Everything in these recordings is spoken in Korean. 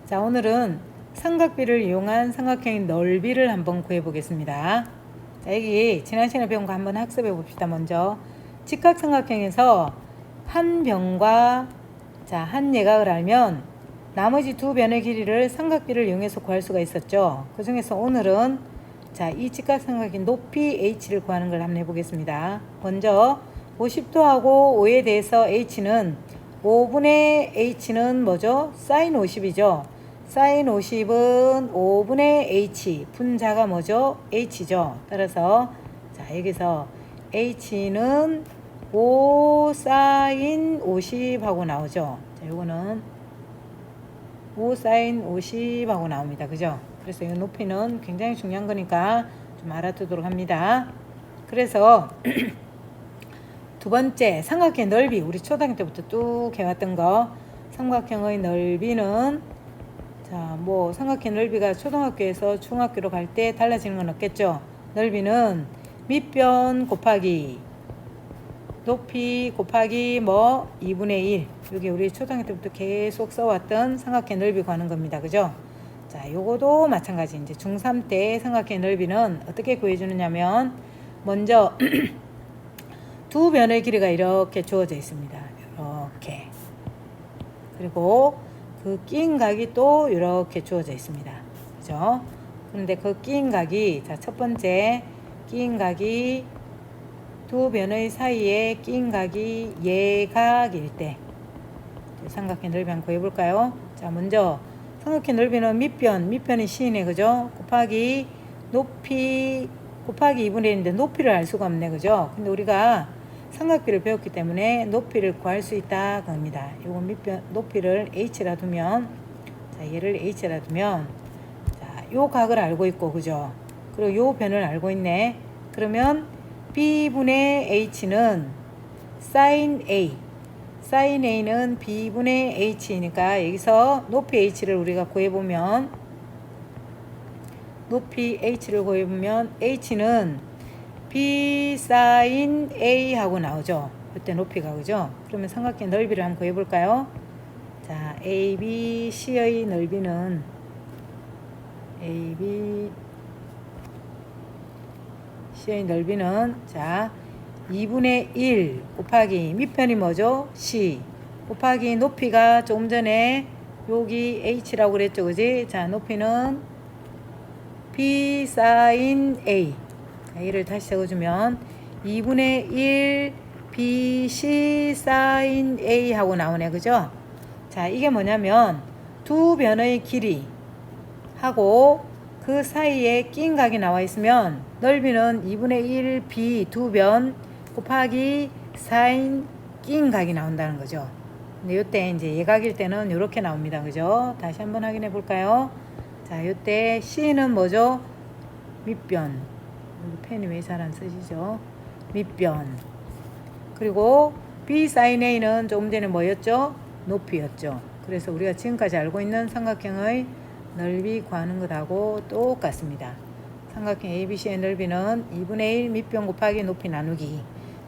자, 오늘은 삼각비를 이용한 삼각형의 넓이를 한번 구해 보겠습니다. 자, 여기 지난 시간에 배운 거 한번 학습해 봅시다. 먼저 직각삼각형에서 한 변과 한 예각을 알면 나머지 두 변의 길이를 삼각비를 이용해서 구할 수가 있었죠. 그 중에서 오늘은 이 직각삼각형 높이 h를 구하는 걸 한번 해보겠습니다. 먼저 50도하고 5에 대해서 h는 5분의 h는 뭐죠? 사인 50이죠. 사인 50은 5분의 h, 분자가 뭐죠? h죠. 따라서 여기서 h는 5 사인 50 하고 나오죠. 요거는 5 사인 50 하고 나옵니다. 그죠? 그래서 이 높이는 굉장히 중요한 거니까 좀 알아두도록 합니다. 그래서 두 번째 삼각형의 넓이, 우리 초등학교 때부터 쭉 해왔던 거, 삼각형의 넓이는 삼각형 넓이가 초등학교에서 중학교로 갈 때 달라지는 건 없겠죠. 넓이는 밑변 곱하기 높이 곱하기 2분의 1. 이게 우리 초등학교 때부터 계속 써왔던 삼각형 넓이 구하는 겁니다. 그죠? 자, 요거도 마찬가지. 이제 중3 때 삼각형 넓이는 어떻게 구해주느냐면, 먼저 두 변의 길이가 이렇게 주어져 있습니다. 이렇게. 그리고 그 끼인 각이 또 이렇게 주어져 있습니다. 그죠? 그런데 그 끼인 각이, 첫 번째 끼인 각이 두 변의 사이에 끼인 각이 예각일 때 삼각형 넓이 한번 구해볼까요? 자, 먼저 삼각형 넓이는 밑변이 c네. 그죠? 곱하기 높이 곱하기 2분의 1인데 높이를 알 수가 없네. 그죠? 근데 우리가 삼각비를 배웠기 때문에 높이를 구할 수 있다 겁니다. 요거 밑변 높이를 h라 두면, 얘를 h라 두면, 요 각을 알고 있고, 그죠? 그리고 요 변을 알고 있네. 그러면 b분의 h는 sin a, sin a는 b분의 h니까 여기서 높이 h를 우리가 구해보면, 높이 h를 구해보면 h는 b sin a 하고 나오죠. 그때 높이가. 그죠? 그러면 삼각형 넓이를 한번 구해볼까요? 자, ABC의 넓이는 ABC의 넓이는 2분의 1 곱하기 밑편이 뭐죠? C 곱하기 높이가 조금 전에 여기 H라고 그랬죠. 그지? 자, 높이는 B sin A. 얘를 다시 적어주면 2분의 1 BC sin A 하고 나오네. 그죠? 자, 이게 뭐냐면 두 변의 길이 하고 그 사이에 끼인 각이 나와 있으면 넓이는 2분의 1 B 두 변 곱하기 sin 끼인 각이 나온다는 거죠. 근데 요때 이제 예각일 때는 이렇게 나옵니다. 그죠? 다시 한번 확인해 볼까요? 자, 요때 C는 뭐죠? 밑변. 펜이 왜 잘 안 쓰시죠? 밑변. 그리고 B sin A는 조금 전에 뭐였죠? 높이였죠. 그래서 우리가 지금까지 알고 있는 삼각형의 넓이 구하는 것하고 똑같습니다. 삼각형 ABC의 넓이는 2분의 1 밑변 곱하기 높이 나누기.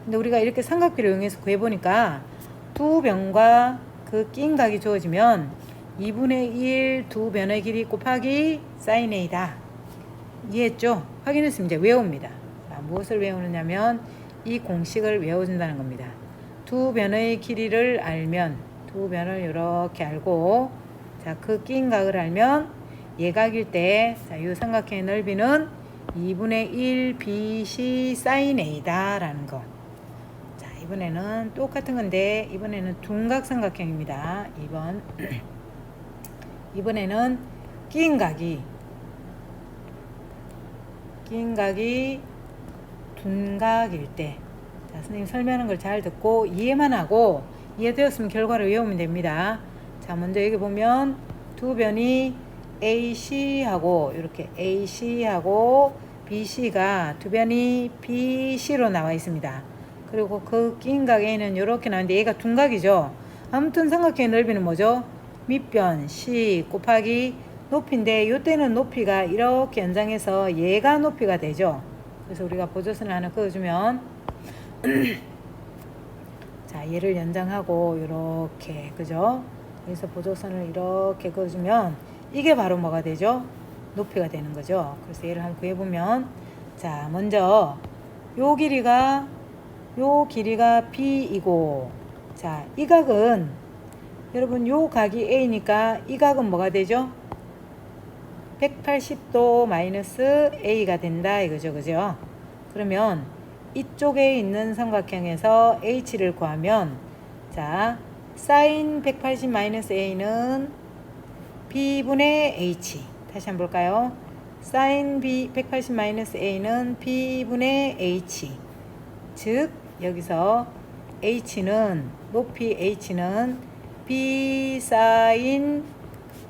근데 우리가 이렇게 삼각비를 이용해서 구해보니까 두 변과 그 끼인 각이 주어지면 2분의 1 두 변의 길이 곱하기 sin A다. 이해했죠? 확인했으면 이제 외웁니다. 자, 무엇을 외우느냐면 이 공식을 외워준다는 겁니다. 두 변의 길이를 알면, 두 변을 이렇게 알고, 그 끼인 각을 알면 예각일 때, 이 삼각형의 넓이는 2분의 1 BC sin A다 라는 거. 자, 이번에는 똑같은 건데 이번에는 둔각삼각형입니다. 2번. 이번에는 끼인 각이 둔각일 때, 선생님 설명하는 걸 잘 듣고 이해만 하고, 이해되었으면 결과를 외우면 됩니다. 자, 먼저 여기 보면 두 변이 AC하고 이렇게 AC하고 BC가 두 변이 BC로 나와 있습니다. 그리고 그 끼인 각 A는 이렇게 나오는데 얘가 둔각이죠. 아무튼 삼각형의 넓이는 뭐죠? 밑변 C 곱하기 높이인데 이때는 높이가 이렇게 연장해서 얘가 높이가 되죠. 그래서 우리가 보조선을 하나 그어주면 자, 얘를 연장하고 이렇게, 그죠? 여기서 보조선을 이렇게 그어주면 이게 바로 뭐가 되죠? 높이가 되는 거죠. 그래서 얘를 한번 구해보면, 자, 먼저 요 길이가 B이고, 자, 이 각은 여러분 요 각이 A니까 이 각은 뭐가 되죠? 180도 마이너스 A가 된다 이거죠. 그죠? 그러면 이쪽에 있는 삼각형에서 H를 구하면, 자, sin 180 마이너스 A는 B분의 H. 다시 한번 볼까요? sin 180 마이너스 A는 B분의 H. 즉 여기서 H는, 높이 H는 B sin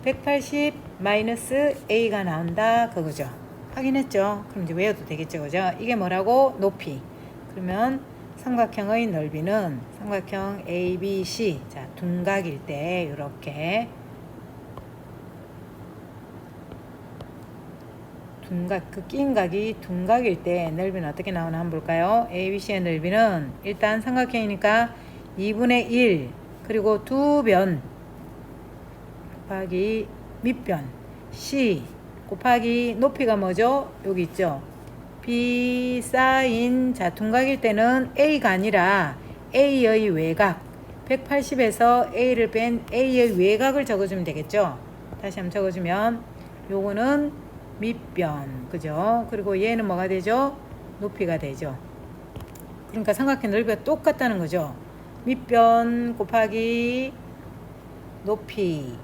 180 마이너스 A가 나온다 그거죠. 확인했죠? 그럼 이제 외워도 되겠죠. 그죠? 이게 뭐라고? 높이. 그러면 삼각형의 넓이는, 삼각형 ABC, 자, 둔각일 때 이렇게 둔각, 그 낀 각이 둔각일 때 넓이는 어떻게 나오나 한번 볼까요? ABC의 넓이는 일단 삼각형이니까 2분의 1 그리고 두 변 곱하기 밑변 C 곱하기 높이가 뭐죠? 여기 있죠. B sin, 자, 둔각일 때는 A가 아니라 A의 외곽 180에서 A를 뺀 A의 외곽을 적어주면 되겠죠. 다시 한번 적어주면 요거는 밑변, 그죠? 그리고 얘는 뭐가 되죠? 높이가 되죠. 그러니까 삼각형 넓이가 똑같다는 거죠. 밑변 곱하기 높이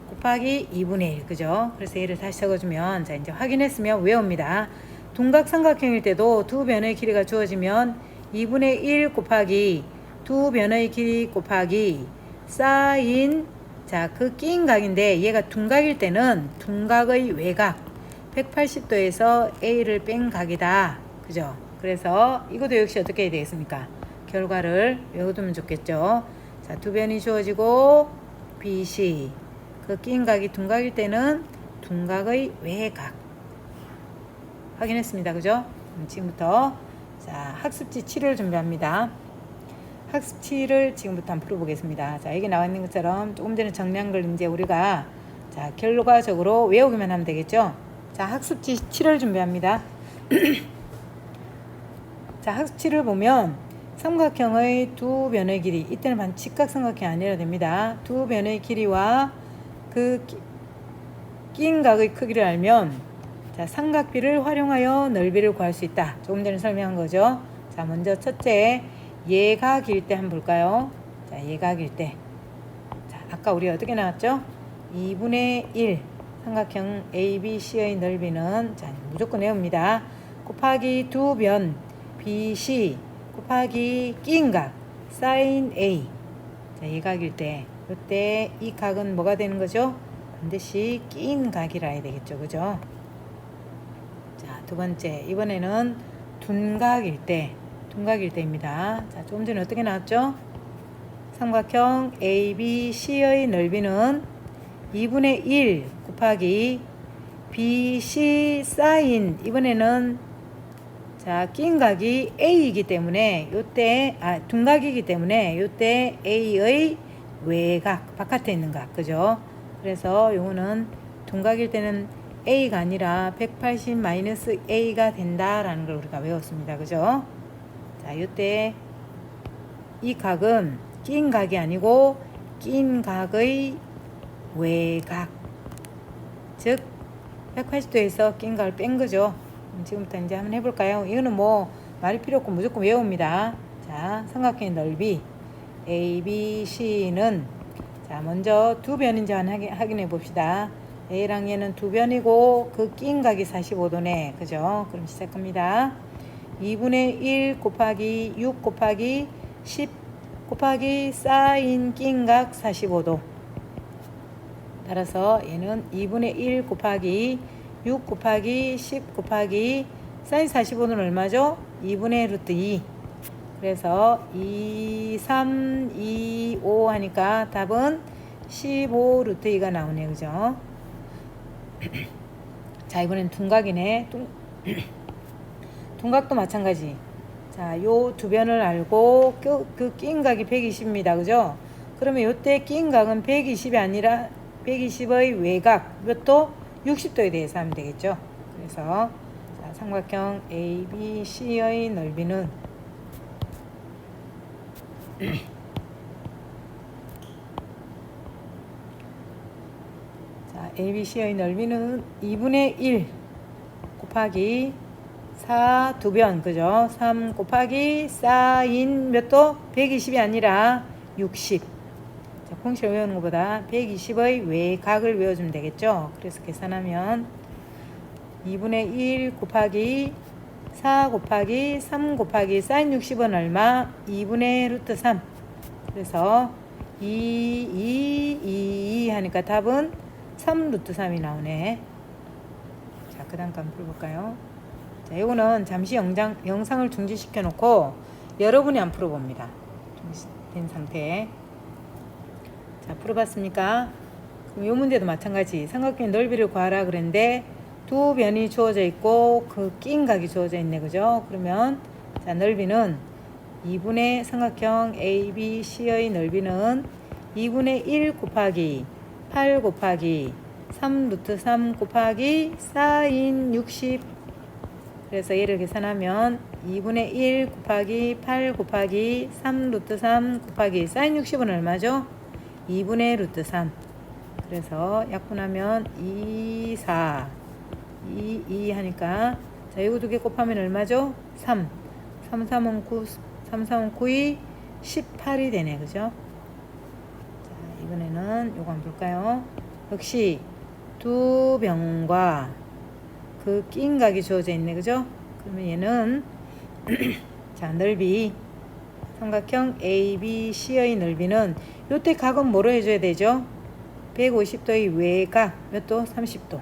곱하기 2분의 1, 그죠? 그래서 얘를 다시 적어주면, 자, 이제 확인했으면 외웁니다. 둔각 삼각형일 때도 두 변의 길이가 주어지면 2분의 1 곱하기 두 변의 길이 곱하기 sin, 자, 그 낀 각인데 얘가 둔각일 때는 둔각의 외곽 180도에서 A를 뺀 각이다. 그죠? 그래서 이것도 역시 어떻게 해야 되겠습니까? 결과를 외워두면 좋겠죠. 자, 두 변이 주어지고 BC, 그 낀 각이 둔각일 때는 둔각의 외곽. 확인했습니다. 그죠? 지금부터 자, 학습지 7을 준비합니다. 학습 7을 지금부터 한번 풀어보겠습니다. 자, 여기 나와 있는 것처럼 조금 전에 정리한 걸 이제 우리가, 자, 결과적으로 외우기만 하면 되겠죠? 자, 학습지 7을 준비합니다. 자, 학습 7을 보면 삼각형의 두 변의 길이, 이때는 반 직각삼각형이 아니라 됩니다. 두 변의 길이와 그 낀 각의 크기를 알면, 자, 삼각비를 활용하여 넓이를 구할 수 있다. 조금 전에 설명한 거죠. 자, 먼저 첫째, 예각일 때 한번 볼까요? 자, 예각일 때. 자, 아까 우리 어떻게 나왔죠? 2분의 1 삼각형 ABC의 넓이는, 자, 무조건 외웁니다. 곱하기 두 변 BC 곱하기 낀 각 sin A. 자, 예각일 때, 이때 이 각은 뭐가 되는 거죠? 반드시 낀 각이라 해야 되겠죠. 그죠? 자, 두 번째, 이번에는 둔각일 때입니다. 자, 조금 전에 어떻게 나왔죠? 삼각형 ABC의 넓이는 2분의 1 곱하기 BC sin, 이번에는, 자, 낀 각이 A이기 때문에 요때, 둔각이기 때문에 요때 A의 외곽, 바깥에 있는 각, 그죠? 그래서 요거는 둔각일 때는 A가 아니라 180 마이너스 A가 된다라는 걸 우리가 외웠습니다. 그죠? 자, 요때 이 각은 낀 각이 아니고 낀 각의 외곽, 즉 180도에서 낀 각을 뺀 거죠. 지금부터 이제 한번 해볼까요? 이거는 뭐 말이 필요 없고 무조건 외웁니다. 자, 삼각형의 넓이 ABC는, 자, 먼저 두 변인지 확인해 봅시다. A랑 얘는 두 변이고 그 낀 각이 45도네. 그죠? 그럼 시작합니다. 2분의 1 곱하기 6 곱하기 10 곱하기 sin 낀 각 45도. 따라서 얘는 2분의 1 곱하기 6 곱하기 10 곱하기 sin 45도는 얼마죠? 2분의 루트 2. 그래서 2, 3, 2, 5 하니까 답은 15 루트 2가 나오네요. 그죠? 자, 이번엔 둔각이네. 둔각도 마찬가지. 자, 요 두 변을 알고 그 낀 각이 120입니다. 그죠? 그러면 요때 낀 각은 120이 아니라 120의 외각 몇 도? 60도에 대해서 하면 되겠죠. 그래서 자, 삼각형 ABC의 넓이는 자, ABC의 넓이는 2분의 1 곱하기 4 두변 그죠? 3 곱하기 사인 몇 도? 120이 아니라 60. 자, 공식을 외우는 것보다 120의 외각을 외워주면 되겠죠? 그래서 계산하면 2분의 1 곱하기 4 곱하기 3 곱하기 사인 60은 얼마? 2분의 루트 3. 그래서 2 하니까 답은 3 루트 3이 나오네. 자, 그 다음 거 한번 풀어볼까요? 자, 이거는 잠시 영상을 중지시켜 놓고 여러분이 안 풀어봅니다. 중지된 상태에. 자, 풀어봤습니까? 그럼 이 문제도 마찬가지. 삼각형의 넓이를 구하라 그랬는데 두 변이 주어져 있고 그 낀 각이 주어져 있네. 그죠? 그러면 자, 넓이는 2분의 삼각형 ABC의 넓이는 2분의 1 곱하기 8 곱하기 3 루트 3 곱하기 사인 60. 그래서 얘를 계산하면 2분의 1 곱하기 8 곱하기 3 루트 3 곱하기 사인 60은 얼마죠? 2분의 루트 3. 그래서 약분하면 2, 4, 2 하니까 자, 이거 두 개 곱하면 얼마죠? 3. 3, 3은 9, 3, 3은 9이 18이 되네. 그죠? 자, 이번에는 요거 한번 볼까요? 역시 두 변과 그 낀 각이 주어져 있네. 그죠? 그러면 얘는 자, 넓이 삼각형 ABC의 넓이는 요때 각은 뭐로 해줘야 되죠? 150도의 외각 몇 도? 30도.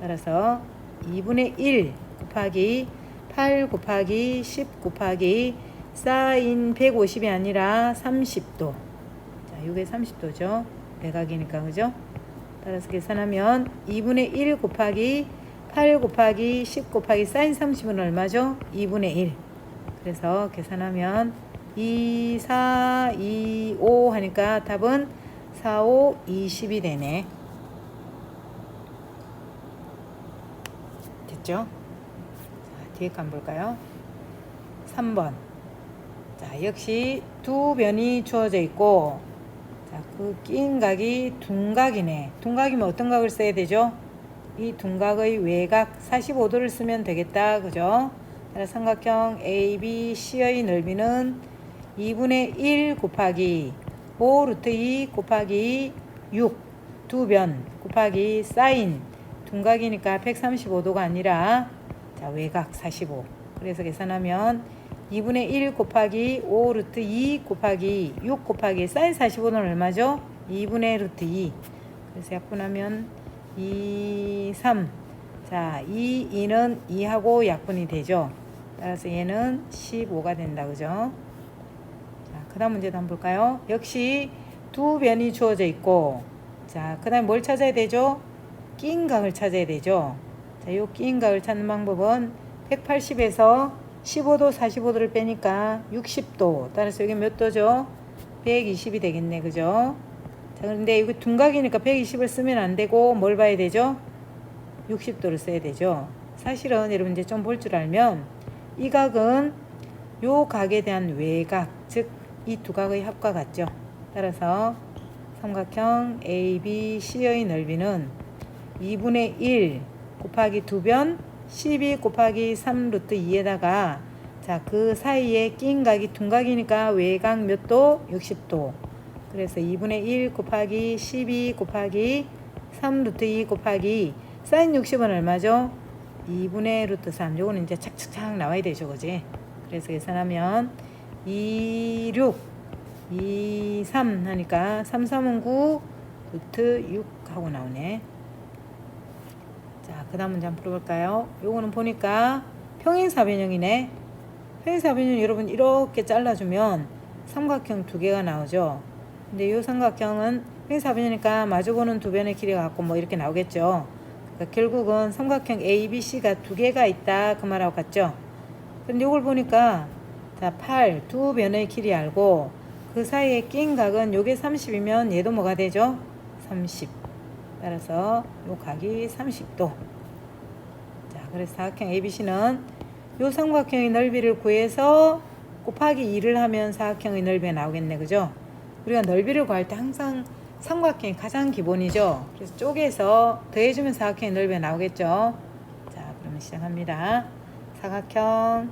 따라서 2분의 1 곱하기 8 곱하기 10 곱하기 사인 150이 아니라 30도. 자, 이게 30도죠. 외각이니까. 그죠? 따라서 계산하면 2분의 1 곱하기 8 곱하기 10 곱하기 사인 30은 얼마죠? 2분의 1. 그래서 계산하면 2, 4, 2, 5 하니까 답은 4, 5, 20이 되네. 됐죠? 자, 뒤에 거 한번 볼까요? 3번. 자, 역시 두 변이 주어져 있고 자, 그 낀 각이 둔각이네. 둔각이면 어떤 각을 써야 되죠? 이 둔각의 외각 45도를 쓰면 되겠다. 그죠? 따라서 삼각형 ABC의 넓이는 2분의 1 곱하기 5 루트 2 곱하기 6 두 변 곱하기 사인 둔각이니까 135도가 아니라 자, 외각 45. 그래서 계산하면 2분의 1 곱하기 5 루트 2 곱하기 6 곱하기 사인 45는 얼마죠? 2분의 루트 2. 그래서 약분하면 2, 3. 자, 2는 2하고 약분이 되죠. 따라서 얘는 15가 된다. 그죠? 자, 그 다음 문제도 한번 볼까요? 역시 두 변이 주어져 있고 자, 그 다음에 뭘 찾아야 되죠? 낀 각을 찾아야 되죠. 자, 요 낀 각을 찾는 방법은 180에서 15도, 45도를 빼니까 60도. 따라서 여기 몇 도죠? 120이 되겠네. 그죠? 자, 그런데 이거 둔각이니까 120을 쓰면 안 되고 뭘 봐야 되죠? 60도를 써야 되죠. 사실은 여러분 이제 좀 볼 줄 알면 이 각은 요 각에 대한 외각, 즉 이 두 각의 합과 같죠. 따라서 삼각형 ABC의 넓이는 2분의 1 곱하기 두 변 12 곱하기 3 루트 2에다가 자, 그 사이에 낀 각이 둔각이니까 외각 몇 도? 60도. 그래서 2분의 1 곱하기 12 곱하기 3 루트 2 곱하기 사인 60은 얼마죠? 2분의 루트 3. 요거는 이제 착착착 나와야 되죠. 그지? 그래서 계산하면 2, 6, 2, 3 하니까 3, 3은 9, 루트 6 하고 나오네. 자, 그 다음 문제 한번 풀어볼까요? 요거는 보니까 평행사변형이네. 평행사변형 여러분 이렇게 잘라주면 삼각형 두 개가 나오죠. 근데 이 삼각형은 평행사변이니까 마주보는 두 변의 길이가 같고 뭐 이렇게 나오겠죠. 그러니까 결국은 삼각형 ABC가 두 개가 있다 그 말하고 같죠. 근데 이걸 보니까 자, 8 두 변의 길이 알고 그 사이에 낀 각은 요게 30이면 얘도 뭐가 되죠? 30. 따라서 요 각이 30도. 자, 그래서 사각형 ABC는 요 삼각형의 넓이를 구해서 곱하기 2를 하면 사각형의 넓이가 나오겠네. 그죠? 우리가 넓이를 구할 때 항상 삼각형이 가장 기본이죠. 그래서 쪼개서 더해주면 사각형의 넓이가 나오겠죠. 자, 그러면 시작합니다. 사각형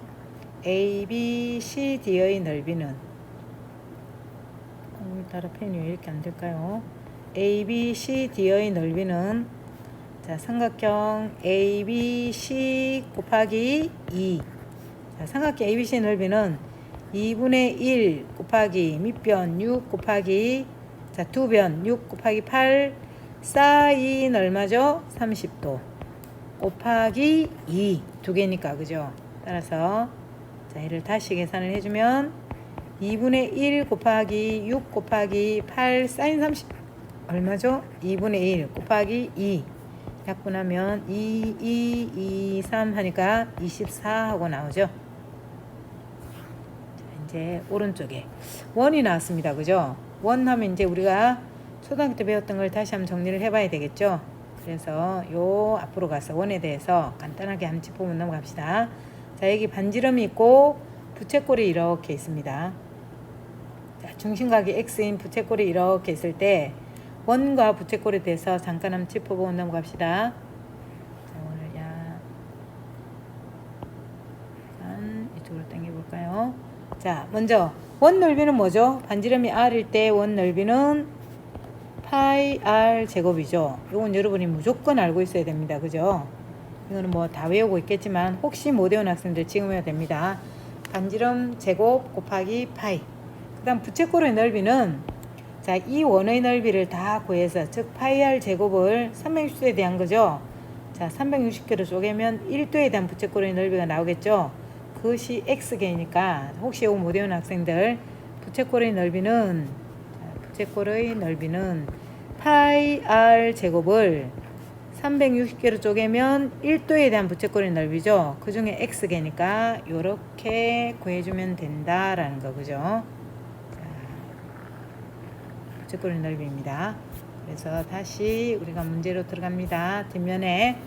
ABCD의 넓이는, 오늘따라 펜이 왜 이렇게 안 될까요? ABCD의 넓이는, 자, 삼각형 ABC 곱하기 2. 자, 삼각형 ABC 넓이는 2분의 1 곱하기 밑변 6 곱하기, 자, 두 변 6 곱하기 8 사인 얼마죠? 30도 곱하기 2. 두 개니까, 그죠? 따라서 자, 이를 다시 계산을 해주면 2분의 1 곱하기 6 곱하기 8 사인 30 얼마죠? 2분의 1 곱하기 2 약분하면 2, 3 하니까 24 하고 나오죠. 자, 이제 오른쪽에 원이 나왔습니다. 그죠? 원 하면 이제 우리가 초등학교 때 배웠던 걸 다시 한번 정리를 해봐야 되겠죠. 그래서 요 앞으로 가서 원에 대해서 간단하게 한번 짚어보면 넘어갑시다. 자, 여기 반지름이 있고 부채꼴이 이렇게 있습니다. 자, 중심각이 x인 부채꼴이 이렇게 있을 때 원과 부채꼴에 대해서 잠깐 한번 짚어보고 넘어갑시다. 자, 오늘 약간 이쪽으로 당겨볼까요? 자, 먼저 원 넓이는 뭐죠? 반지름이 r일 때 원 넓이는 파이 r 제곱이죠. 이건 여러분이 무조건 알고 있어야 됩니다. 그죠? 이거는 뭐 다 외우고 있겠지만 혹시 못 외운 학생들 지금 외워야 됩니다. 반지름 제곱 곱하기 파이. 그 다음 부채꼴의 넓이는, 자, 이 원의 넓이를 다 구해서, 즉 파이 r 제곱을 360도에 대한 거죠. 자, 360도로 쪼개면 1도에 대한 부채꼴의 넓이가 나오겠죠. 그것이 x개니까 혹시 이거 못 외운 학생들 부채꼴의 넓이는, 자, 부채꼴의 넓이는 파이 r 제곱을 360개로 쪼개면 1도에 대한 부채꼴의 넓이죠. 그 중에 x개니까 요렇게 구해주면 된다라는 거, 그죠? 부채꼴의 넓이입니다. 그래서 다시 우리가 문제로 들어갑니다. 뒷면에,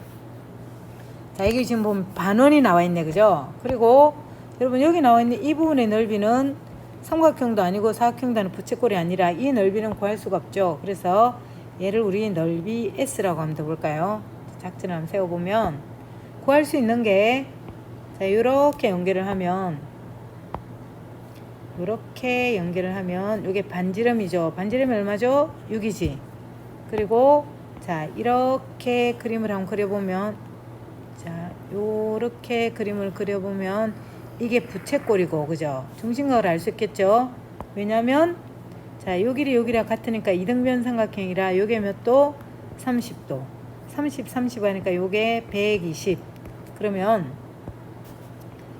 자, 여기 지금 보면 반원이 나와 있네. 그죠? 그리고 여러분 여기 나와 있는 이 부분의 넓이는 삼각형도 아니고 사각형도 아니고 부채꼴이 아니라 이 넓이는 구할 수가 없죠. 그래서 얘를 우리 넓이 S라고 한번 볼까요? 작전을 한번 세워보면 구할 수 있는 게, 자, 이렇게 연결을 하면, 이렇게 연결을 하면 이게 반지름이죠. 반지름이 얼마죠? 6이지. 그리고 자, 이렇게 그림을 한번 그려보면, 자, 요렇게 그림을 그려보면 이게 부채꼴이고, 그죠? 중심각을 알 수 있겠죠? 왜냐면 자, 요 길이 요 길이랑 같으니까 이등변 삼각형이라 요게 몇 도? 30도. 30 하니까 요게 120. 그러면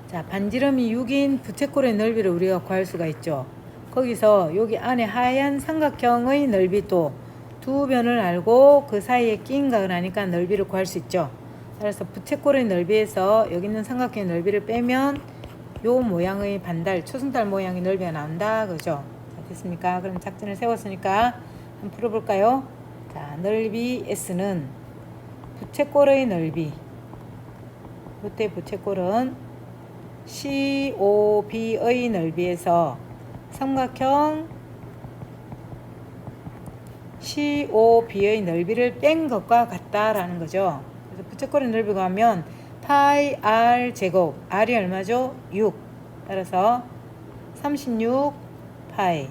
자, 반지름이 6인 부채꼴의 넓이를 우리가 구할 수가 있죠. 거기서 여기 안에 하얀 삼각형의 넓이도 두 변을 알고 그 사이에 낀 각을 아니까 넓이를 구할 수 있죠. 따라서 부채꼴의 넓이에서 여기 있는 삼각형의 넓이를 빼면 요 모양의 반달, 초승달 모양의 넓이가 나온다. 그죠? 자, 됐습니까? 그럼 작전을 세웠으니까 한번 풀어볼까요? 자, 넓이 S는 부채꼴의 넓이, 이때 부채꼴은 COB의 넓이에서 삼각형 COB의 넓이를 뺀 것과 같다라는 거죠. 그래서 부채꼴의 넓이가 하면 파이 r 제곱, r이 얼마죠? 6. 따라서 36 파이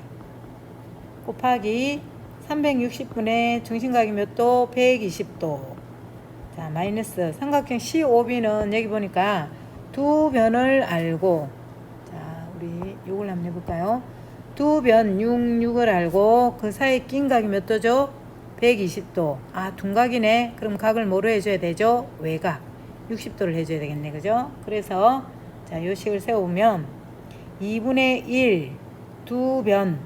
곱하기 360분의 중심각이 몇 도? 120도. 자, 마이너스 삼각형 COB는 여기 보니까 두 변을 알고, 자, 우리 요걸 한번 해볼까요? 두 변 6을 알고 그 사이에 낀 각이 몇 도죠? 120도. 아, 둔각이네. 그럼 각을 뭐로 해줘야 되죠? 외각 60도를 해줘야 되겠네. 그죠? 그래서 자, 요 식을 세우면 2분의 1 두 변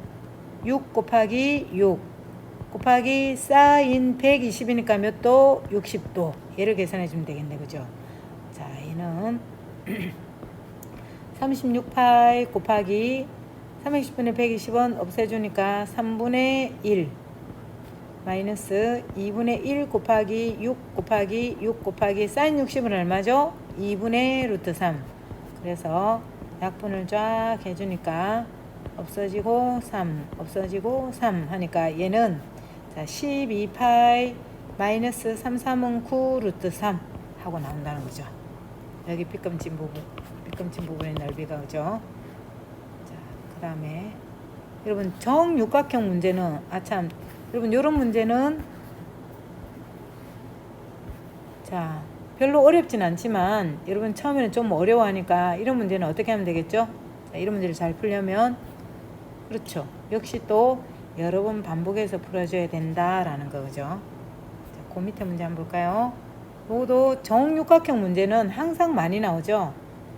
6 곱하기 6 곱하기 사인 120이니까 몇 도? 60도. 얘를 계산해 주면 되겠네. 그죠? 자, 얘는 36파이 곱하기 360분의 120은 없애주니까 3분의 1 마이너스 2분의 1 곱하기 6 곱하기 6 곱하기 사인 60은 얼마죠? 2분의 루트 3. 그래서 약분을 쫙 해주니까 없어지고 3 없어지고 3 하니까 얘는 자 12파이 마이너스 3, 3은 9 루트 3 하고 나온다는 거죠. 여기 빗금친 부분의 넓이가 그죠? 자, 그 다음에 여러분 정육각형 문제는 아참 여러분 요런 문제는 자 별로 어렵진 않지만 여러분 처음에는 좀 어려워하니까 이런 문제는 어떻게 하면 되겠죠? 자, 이런 문제를 잘 풀려면 그렇죠. 역시 또 여러 번 반복해서 풀어줘야 된다라는 거죠. 자, 그 밑에 문제 한번 볼까요? 요것도 정육각형 문제는 항상 많이 나오죠.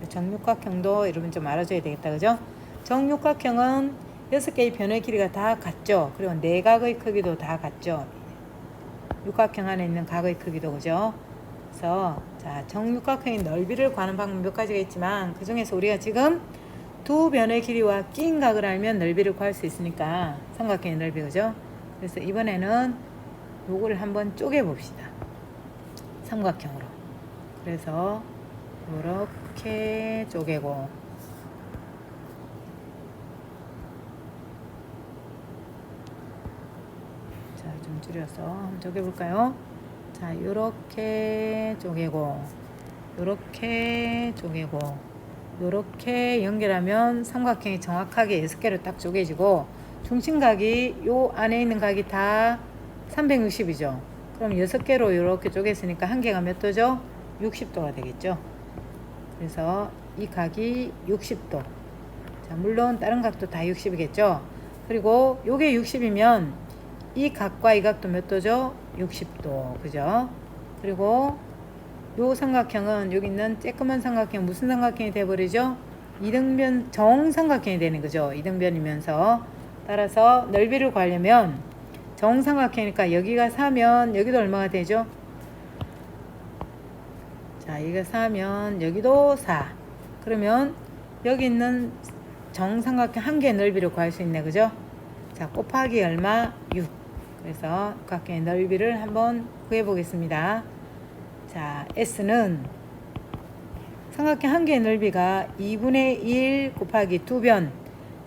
정육각형도 여러분 좀 알아줘야 되겠다. 그죠? 정육각형은 6개의 변의 길이가 다 같죠. 그리고 내각의 크기도 다 같죠. 육각형 안에 있는 각의 크기도 그죠? 그래서 자, 정육각형의 넓이를 구하는 방법 몇 가지가 있지만 그 중에서 우리가 지금 두 변의 길이와 낀 각을 알면 넓이를 구할 수 있으니까 삼각형의 넓이 그죠? 그래서 이번에는 요거를 한번 쪼개 봅시다. 삼각형으로. 그래서 이렇게 쪼개고 자, 좀 줄여서 한번 쪼개볼까요? 자, 요렇게 쪼개고 요렇게 쪼개고 요렇게 연결하면 삼각형이 정확하게 6개로 딱 쪼개지고 중심각이 요 안에 있는 각이 다 360이죠. 그럼 6개로 이렇게 쪼갰으니까 한 개가 몇 도죠? 60도가 되겠죠. 그래서 이 각이 60도. 자, 물론 다른 각도 다 60이겠죠. 그리고 요게 60이면 이 각과 이 각도 몇 도죠? 60도. 그죠? 그리고 요 삼각형은 여기 있는 쬐끄만 삼각형 무슨 삼각형이 돼버리죠? 이등변 정삼각형이 되는 거죠. 이등변이면서 따라서 넓이를 구하려면 정삼각형이니까 여기가 4면 여기도 얼마가 되죠? 자, 여기가 4면 여기도 4. 그러면 여기 있는 정삼각형 한 개의 넓이를 구할 수 있네. 그죠? 자, 곱하기 얼마? 6. 그래서 각형의 넓이를 한번 구해 보겠습니다. 자, S는 삼각형 한 개의 넓이가 2분의 1 곱하기 2변.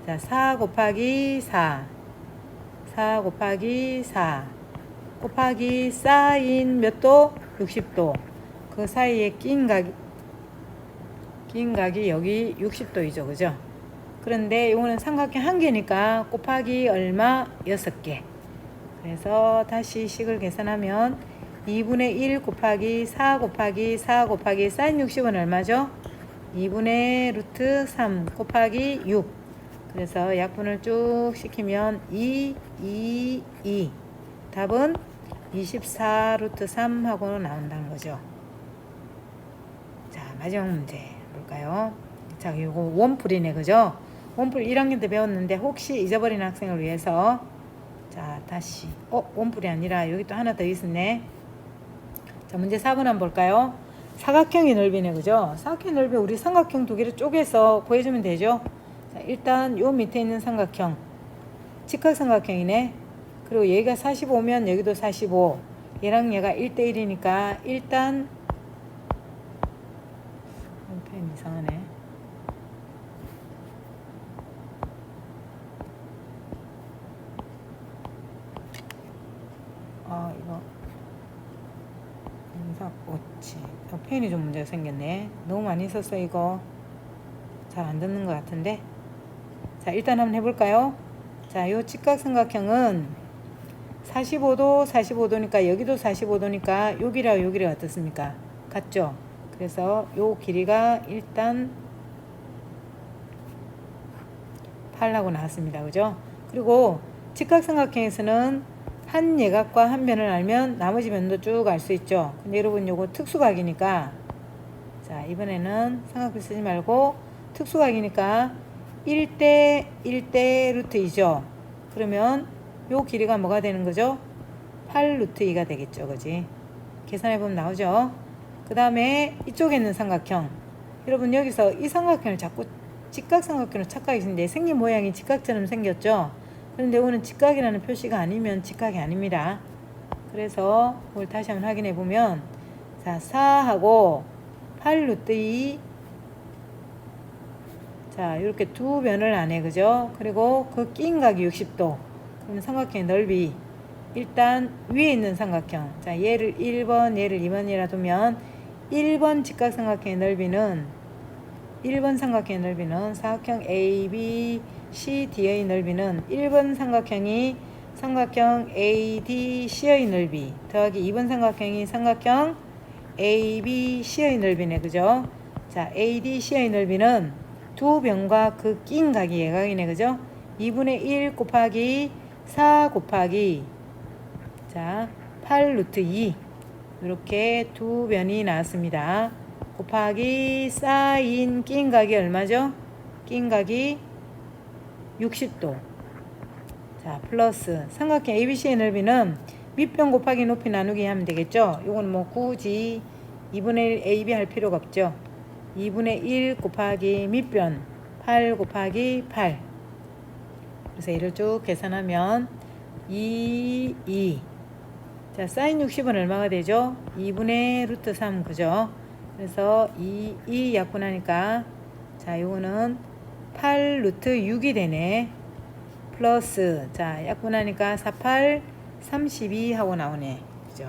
자, 4 곱하기 4. 4 곱하기 4 곱하기 사인 몇 도? 60도. 그 사이에 낀 각이 여기 60도이죠. 그죠? 그런데 이거는 삼각형 한 개니까 곱하기 얼마? 6개. 그래서 다시 식을 계산하면 2분의 1 곱하기 4 곱하기 4 곱하기 사인 60은 얼마죠? 2분의 루트 3 곱하기 6. 그래서 약분을 쭉 시키면 2 답은 24 루트 3 하고 나온다는 거죠. 자, 마지막 문제 볼까요? 자, 이거 원풀이네. 그죠? 원풀 1학년 때 배웠는데 혹시 잊어버린 학생을 위해서 자, 다시 원풀이 아니라 여기 또 하나 더 있었네. 자, 문제 4번 한번 볼까요? 사각형의 넓이네. 그죠? 사각형의 넓이 우리 삼각형 두 개를 쪼개서 구해주면 되죠. 자, 일단 요 밑에 있는 삼각형 직각삼각형이네. 그리고 얘가 45면 여기도 45. 얘랑 얘가 1대1이니까 일단 펜 이상하네. 이거 영상 옳지. 펜이 좀 문제가 생겼네. 너무 많이 썼어. 이거 잘 안 듣는 것 같은데. 자, 일단 한번 해볼까요? 자, 요 직각삼각형은 45도 45도니까 여기도 45도니까 여기랑 여기랑 어떻습니까? 같죠? 그래서 요 길이가 일단 8라고 나왔습니다. 그죠? 그리고 직각삼각형에서는 한 예각과 한 변을 알면 나머지 변도 쭉 알 수 있죠. 근데 여러분 요거 특수각이니까 자, 이번에는 삼각표 쓰지 말고 특수각이니까 1대 1대 루트 2죠. 그러면 요 길이가 뭐가 되는 거죠? 8 루트 2가 되겠죠. 그지? 계산해보면 나오죠. 그 다음에 이쪽에 있는 삼각형. 여러분 여기서 이 삼각형을 자꾸 직각삼각형으로 착각이 있는데 생긴 모양이 직각처럼 생겼죠. 그런데 이거는 직각이라는 표시가 아니면 직각이 아닙니다. 그래서 그걸 다시 한번 확인해 보면, 자, 4하고 8루트 2, 자, 이렇게 두 변을 안해, 그죠? 그리고 그 낀 각이 60도. 그럼 삼각형의 넓이, 일단 위에 있는 삼각형, 자, 얘를 1번, 얘를 2번이라 두면 1번 직각삼각형의 넓이는, 1번 삼각형의 넓이는 사각형 ABCD의 넓이는 1번 삼각형이 삼각형 ADC의 넓이 더하기 2번 삼각형이 삼각형 ABC의 넓이네, 그죠? 자, ADC의 넓이는 두 변과 그 낀 각이 예각이네, 그죠? 2분의 1 곱하기 4 곱하기, 자, 8 루트 2, 이렇게 두 변이 나왔습니다. 곱하기 사인 낀 각이 얼마죠? 낀 각이 60도. 자, 플러스 삼각형 ABC의 넓이는 밑변 곱하기 높이 나누기 하면 되겠죠? 요건 뭐 굳이 2분의 1 AB 할 필요가 없죠. 2분의 1 곱하기 밑변 8 곱하기 8. 그래서 이를 쭉 계산하면 2. 자, 사인 60은 얼마가 되죠? 2분의 루트 3, 그죠? 그래서 2 약분하니까, 자, 요거는 8 루트 6이 되네. 플러스, 자, 약분하니까 4, 8, 32 하고 나오네, 그죠?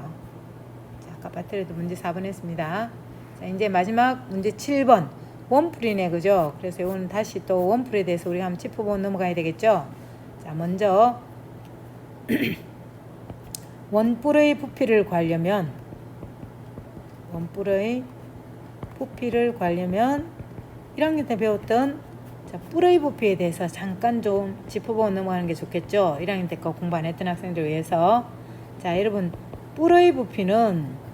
자, 아까 파트에도 문제 4번 했습니다. 자, 이제 마지막 문제 7번. 원풀이네, 그죠? 그래서 요거는 다시 또 원풀에 대해서 우리가 한번 짚어보고 넘어가야 되겠죠? 자, 먼저 원뿔의 부피를 구하려면, 원뿔의 부피를 구하려면 1학년 때 배웠던, 자, 뿔의 부피에 대해서 잠깐 좀 짚어보고 넘어가는 게 좋겠죠. 1학년 때 거 공부 안 했던 학생들 위해서. 자, 여러분, 뿔의 부피는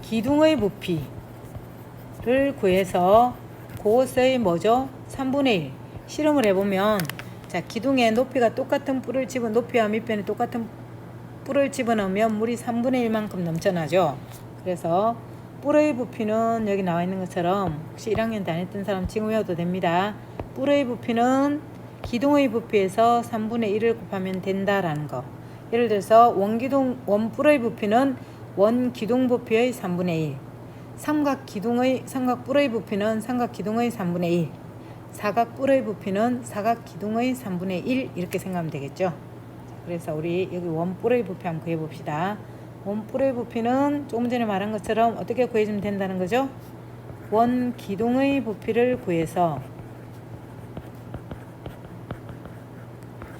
기둥의 부피를 구해서 그것의 뭐죠? 3분의 1 실험을 해보면, 자, 기둥에 높이가 똑같은 뿔을 높이와 밑변이 똑같은 뿔을 집어넣으면 물이 3분의 1만큼 넘쳐나죠. 그래서 뿔의 부피는 여기 나와 있는 것처럼, 혹시 1학년 때 안 했던 사람 지금 외워도 됩니다. 뿔의 부피는 기둥의 부피에서 3분의 1을 곱하면 된다라는 거. 예를 들어서 원뿔의 부피는 원기둥 부피의 3분의 1, 삼각 뿔의 부피는 삼각 기둥의 3분의 1, 사각 뿔의 부피는 사각 기둥의 3분의 1, 이렇게 생각하면 되겠죠. 그래서 우리 여기 원뿔의 부피 한번 구해봅시다. 원뿔의 부피는 조금 전에 말한 것처럼 어떻게 구해주면 된다는 거죠? 원기둥의 부피를 구해서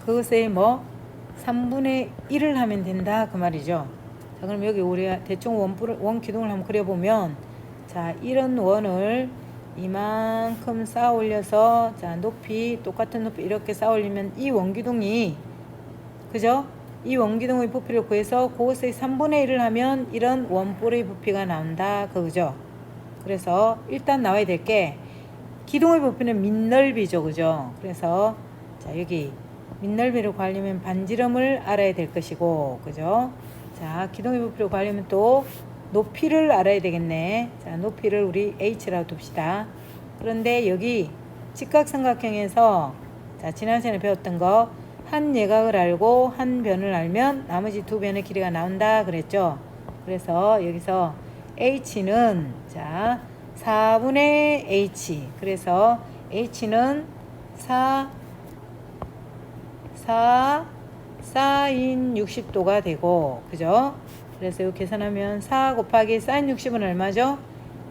그것의 뭐 3분의 1을 하면 된다, 그 말이죠. 자, 그럼 여기 우리가 대충 원기둥을 한번 그려보면, 자, 이런 원을 이만큼 쌓아 올려서, 자, 높이 똑같은 높이 이렇게 쌓아 올리면 이 원기둥이, 그죠? 이 원기둥의 부피를 구해서 그것의 3분의 1을 하면 이런 원뿔의 부피가 나온다, 그죠? 그래서 일단 나와야 될 게, 기둥의 부피는 밑넓이죠, 그죠? 그래서 자, 여기 밑넓이를 구하려면 반지름을 알아야 될 것이고, 그죠? 자, 기둥의 부피를 구하려면 또 높이를 알아야 되겠네. 자, 높이를 우리 h라고 둡시다. 그런데 여기 직각삼각형에서, 자, 지난 시간에 배웠던 거, 한 예각을 알고 한 변을 알면 나머지 두 변의 길이가 나온다 그랬죠. 그래서 여기서 h는, 자, 4분의 h, 그래서 h는 4 사인 60도가 되고, 그죠? 그래서 이거 계산하면 4 곱하기 사인 60은 얼마죠?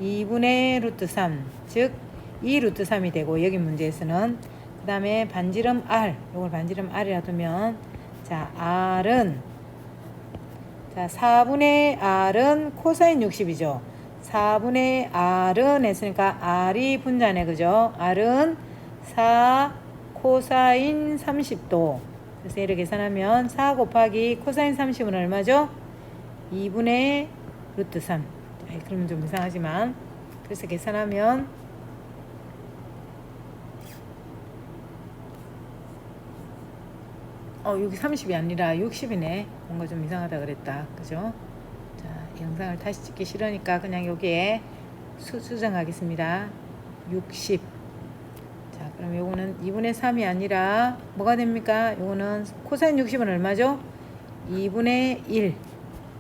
2분의 루트 3, 즉 2 루트 3이 되고, 여기 문제에서는 그 다음에 반지름 r, 이걸 반지름 r이라 두면, 자, r은, 자, 4분의 r은 코사인 60이죠. 4분의 r은 했으니까 r이 분자네, 그죠? r은 4 코사인 30도. 그래서 얘를 계산하면 4 곱하기 코사인 30은 얼마죠? 2분의 루트 3. 자, 그러면 좀 이상하지만, 그래서 계산하면 여기 30이 아니라 60이네. 뭔가 좀 이상하다 그랬다, 그죠? 자, 영상을 다시 찍기 싫으니까 그냥 여기에 수정하겠습니다. 60. 자, 그럼 요거는 2분의 3이 아니라 뭐가 됩니까? 요거는 코사인 60은 얼마죠? 2분의 1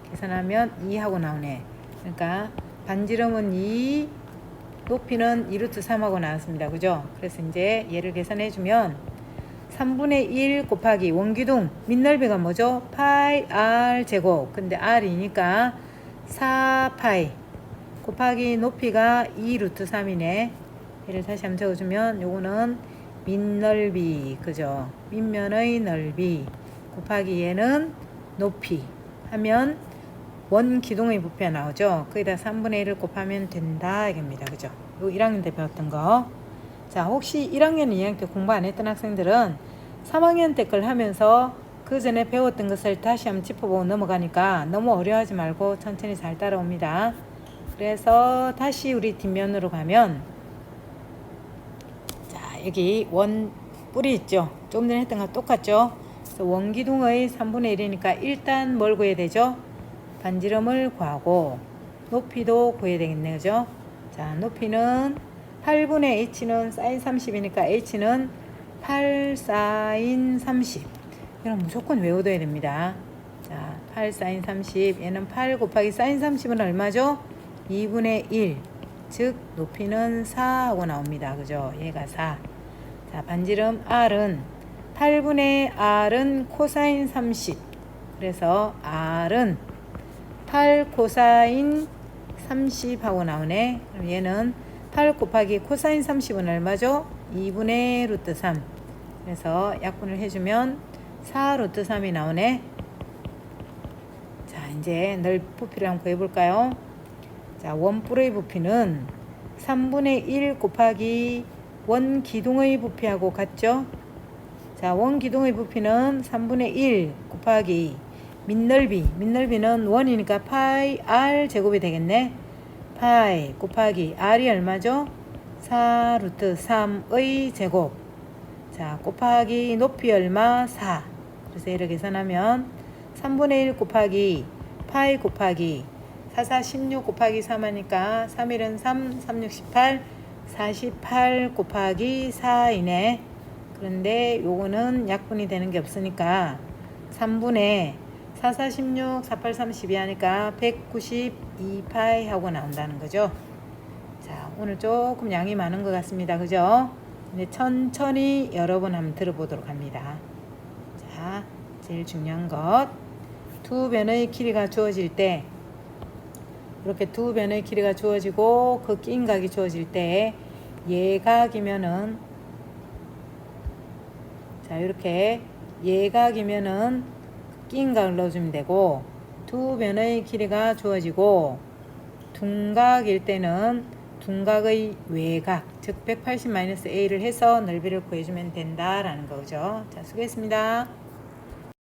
계산하면 2하고 나오네. 그러니까 반지름은 2, 높이는 2루트 3하고 나왔습니다. 그죠? 그래서 이제 얘를 계산해 주면 3분의 1 곱하기 원기둥 밑넓이가 뭐죠? 파이 r 제곱. 근데 r이니까 4파이 곱하기 높이가 2루트 3이네. 얘를 다시 한번 적어주면 요거는 밑넓이, 그죠? 밑면의 넓이 곱하기 얘는 높이 하면 원기둥의 부피가 나오죠. 거기다 3분의 1을 곱하면 된다 이겁니다. 그죠? 요 1학년 때 배웠던 거. 자, 혹시 1학년, 2학년 때 공부 안 했던 학생들은 3학년 때 걸 하면서 그 전에 배웠던 것을 다시 한번 짚어보고 넘어가니까 너무 어려워하지 말고 천천히 잘 따라옵니다. 그래서 다시 우리 뒷면으로 가면, 자, 여기 원 뿌리 있죠? 조금 전에 했던 거 똑같죠? 그래서 원기둥의 3분의 1이니까 일단 뭘 구해야 되죠? 반지름을 구하고 높이도 구해야 되겠네. 그죠? 자, 높이는 8분의 h는 사인 30이니까 h는 8 사인 30. 이건 무조건 외워둬야 됩니다. 자, 8 사인 30. 얘는 8 곱하기 사인 30은 얼마죠? 2분의 1. 즉 높이는 4 하고 나옵니다. 그죠? 얘가 4. 자, 반지름 r은 8분의 r은 코사인 30. 그래서 r은 8 코사인 30 하고 나오네. 그럼 얘는 8 곱하기 코사인 30은 얼마죠? 2분의 루트 3. 그래서 약분을 해주면 4 루트 3이 나오네. 자, 이제 부피를 한번 구해볼까요? 자, 원뿔의 부피는 3분의 1 곱하기 원기둥의 부피하고 같죠? 자, 원기둥의 부피는 3분의 1 곱하기 밑넓이는 원이니까 파이 r 제곱이 되겠네. 파이 곱하기 r이 얼마죠? 4 루트 3의 제곱. 자, 곱하기 높이 얼마? 4. 그래서 얘를 계산하면 3분의 1 곱하기 파이 곱하기 4, 4, 16 곱하기 3 하니까 3, 1은 3, 3, 6, 18, 48 곱하기 4이네. 그런데 요거는 약분이 되는 게 없으니까 3분의 4, 4, 16, 4, 8, 32 하니까 192파이 하고 나온다는 거죠. 자, 오늘 조금 양이 많은 것 같습니다. 그죠? 근데 천천히 여러 번 한번 들어보도록 합니다. 자, 제일 중요한 것. 두 변의 길이가 주어질 때, 이렇게 두 변의 길이가 주어지고 그 낀 각이 주어질 때 예각이면은, 자, 이렇게 예각이면은 낀 각을 넣어주면 되고, 두 변의 길이가 주어지고 둔각일 때는 둔각의 외각, 즉 180-a를 해서 넓이를 구해주면 된다라는 거죠. 자, 수고했습니다.